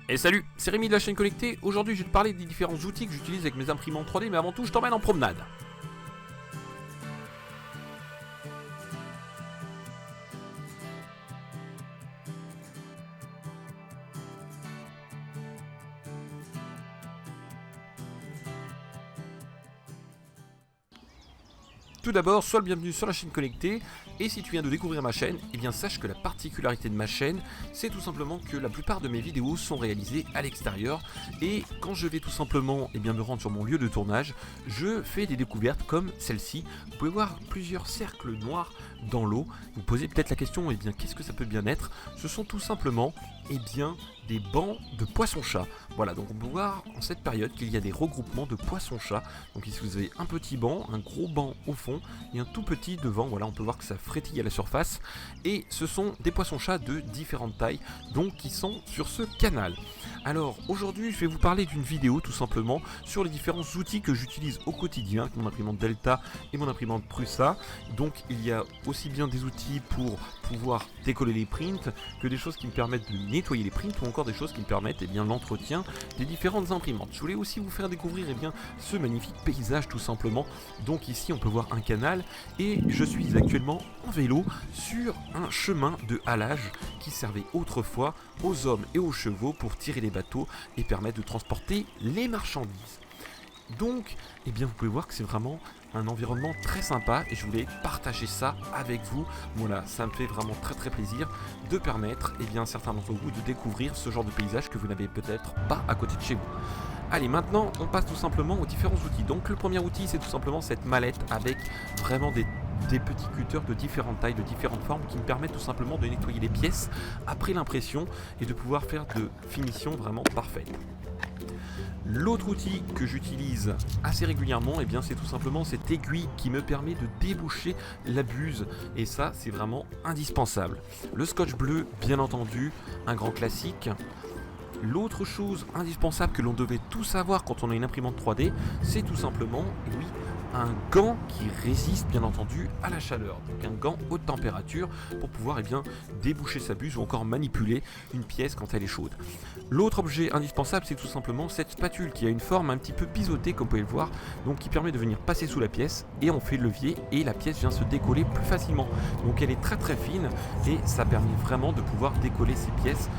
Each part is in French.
Et salut, c'est Rémi de la chaîne Connectée. Aujourd'hui, je vais te parler des différents outils que j'utilise avec mes imprimantes 3D, mais avant tout, je t'emmène en promenade. Tout d'abord, sois le bienvenu sur la chaîne Connectée, et si tu viens de découvrir ma chaîne, eh bien sache que la particularité de ma chaîne, c'est tout simplement que la plupart de mes vidéos sont réalisées à l'extérieur, et quand je vais tout simplement me rendre sur mon lieu de tournage, je fais des découvertes comme celle-ci. Vous pouvez voir plusieurs cercles noirs dans l'eau. Vous posez peut-être la question, qu'est-ce que ça peut bien être? Ce sont tout simplement, des bancs de poissons-chats. Voilà, donc on peut voir en cette période qu'il y a des regroupements de poissons-chats. Donc ici vous avez un petit banc, un gros banc au fond et un tout petit devant. Voilà, on peut voir que ça frétille à la surface. Et ce sont des poissons-chats de différentes tailles, donc qui sont sur ce canal. Alors aujourd'hui je vais vous parler d'une vidéo tout simplement sur les différents outils que j'utilise au quotidien avec mon imprimante Delta et mon imprimante Prusa. Donc il y a aussi bien des outils pour pouvoir décoller les prints que des choses qui me permettent de nettoyer les prints ou encore des choses qui me permettent l'entretien des différentes imprimantes. Je voulais aussi vous faire découvrir ce magnifique paysage tout simplement. Donc ici on peut voir un canal et je suis actuellement en vélo sur un chemin de halage qui servait autrefois aux hommes et aux chevaux pour tirer les bateaux et permettre de transporter les marchandises. Donc, vous pouvez voir que c'est vraiment un environnement très sympa et je voulais partager ça avec vous. Voilà, ça me fait vraiment très plaisir de permettre à certains d'entre vous de découvrir ce genre de paysage que vous n'avez peut-être pas à côté de chez vous. Allez, maintenant on passe tout simplement aux différents outils. Donc le premier outil, c'est tout simplement cette mallette avec vraiment des petits cutters de différentes tailles, de différentes formes qui me permettent tout simplement de nettoyer les pièces après l'impression et de pouvoir faire de finitions vraiment parfaites. L'autre outil que j'utilise assez régulièrement, c'est tout simplement cette aiguille qui me permet de déboucher la buse. Et ça, c'est vraiment indispensable. Le scotch bleu, bien entendu, un grand classique. L'autre chose indispensable que l'on devait tous avoir quand on a une imprimante 3D, c'est tout simplement, un gant qui résiste bien entendu à la chaleur. Donc un gant haute température pour pouvoir déboucher sa buse ou encore manipuler une pièce quand elle est chaude. L'autre objet indispensable, c'est tout simplement cette spatule qui a une forme un petit peu biseautée comme vous pouvez le voir, donc qui permet de venir passer sous la pièce et on fait le levier et la pièce vient se décoller plus facilement. Donc elle est très fine et ça permet vraiment de pouvoir décoller ces pièces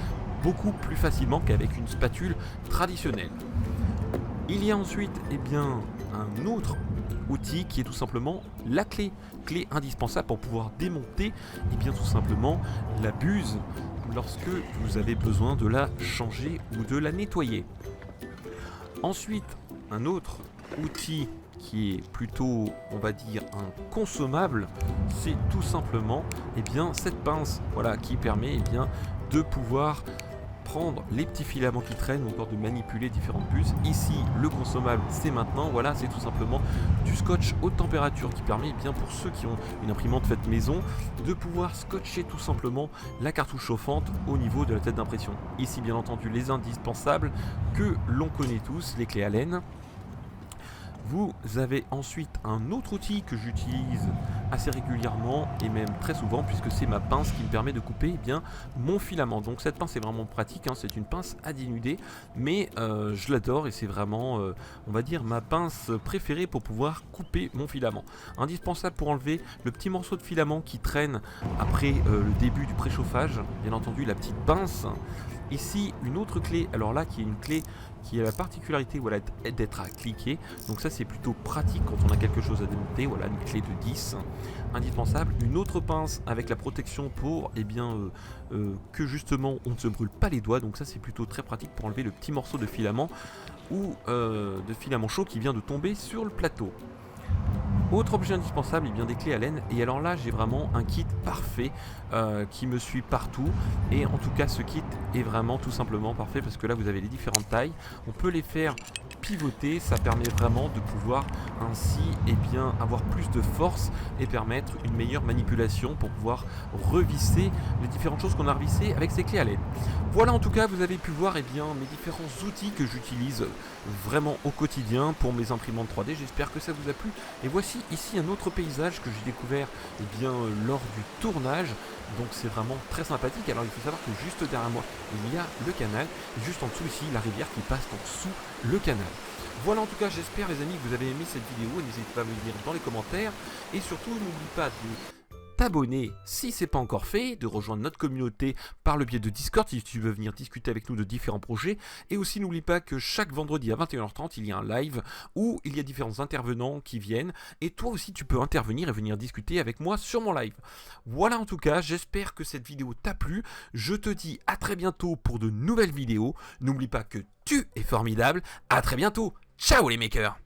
beaucoup plus facilement qu'avec une spatule traditionnelle. Il y a ensuite un autre outil qui est tout simplement la clé indispensable pour pouvoir démonter tout simplement la buse lorsque vous avez besoin de la changer ou de la nettoyer. Ensuite, un autre outil qui est plutôt, on va dire, un consommable, c'est tout simplement cette pince, voilà, qui permet de pouvoir prendre les petits filaments qui traînent ou encore de manipuler différentes puces. Ici, le consommable, c'est maintenant, voilà, c'est tout simplement du scotch haute température qui permet pour ceux qui ont une imprimante faite maison de pouvoir scotcher tout simplement la cartouche chauffante au niveau de la tête d'impression. Ici, bien entendu, les indispensables que l'on connaît tous, les clés Allen. Vous avez ensuite un autre outil que j'utilise assez régulièrement et même très souvent puisque c'est ma pince qui me permet de couper mon filament. Donc cette pince est vraiment pratique, c'est une pince à dénuder mais je l'adore et c'est vraiment on va dire ma pince préférée pour pouvoir couper mon filament. Indispensable pour enlever le petit morceau de filament qui traîne après le début du préchauffage, bien entendu la petite pince. Ici une autre clé, alors là qui est une clé qui a la particularité d'être à cliquer, donc ça c'est plutôt pratique quand on a quelque chose à démonter, voilà une clé de 10, indispensable. Une autre pince avec la protection pour que justement on ne se brûle pas les doigts, donc ça c'est plutôt très pratique pour enlever le petit morceau de filament ou de filament chaud qui vient de tomber sur le plateau. Autre objet indispensable, des clés Allen. Et alors là, j'ai vraiment un kit parfait qui me suit partout. Et en tout cas, ce kit est vraiment tout simplement parfait parce que là, vous avez les différentes tailles. On peut les faire pivoter, ça permet vraiment de pouvoir ainsi avoir plus de force et permettre une meilleure manipulation pour pouvoir revisser les différentes choses qu'on a revissées avec ces clés Allen. Voilà, en tout cas, vous avez pu voir mes différents outils que j'utilise vraiment au quotidien pour mes imprimantes 3D. J'espère que ça vous a plu. Et voici ici un autre paysage que j'ai découvert lors du tournage. Donc c'est vraiment très sympathique. Alors il faut savoir que juste derrière moi il y a le canal et juste en dessous ici la rivière qui passe donc sous le canal. Voilà, en tout cas, j'espère les amis que vous avez aimé cette vidéo. N'hésitez pas à me le dire dans les commentaires et surtout n'oublie pas de t'abonner si c'est pas encore fait, de rejoindre notre communauté par le biais de Discord si tu veux venir discuter avec nous de différents projets, et aussi n'oublie pas que chaque vendredi à 21h30 il y a un live où il y a différents intervenants qui viennent, et toi aussi tu peux intervenir et venir discuter avec moi sur mon live. Voilà, en tout cas, j'espère que cette vidéo t'a plu. Je te dis à très bientôt pour de nouvelles vidéos. N'oublie pas que tu es formidable. À très bientôt. Ciao les makers.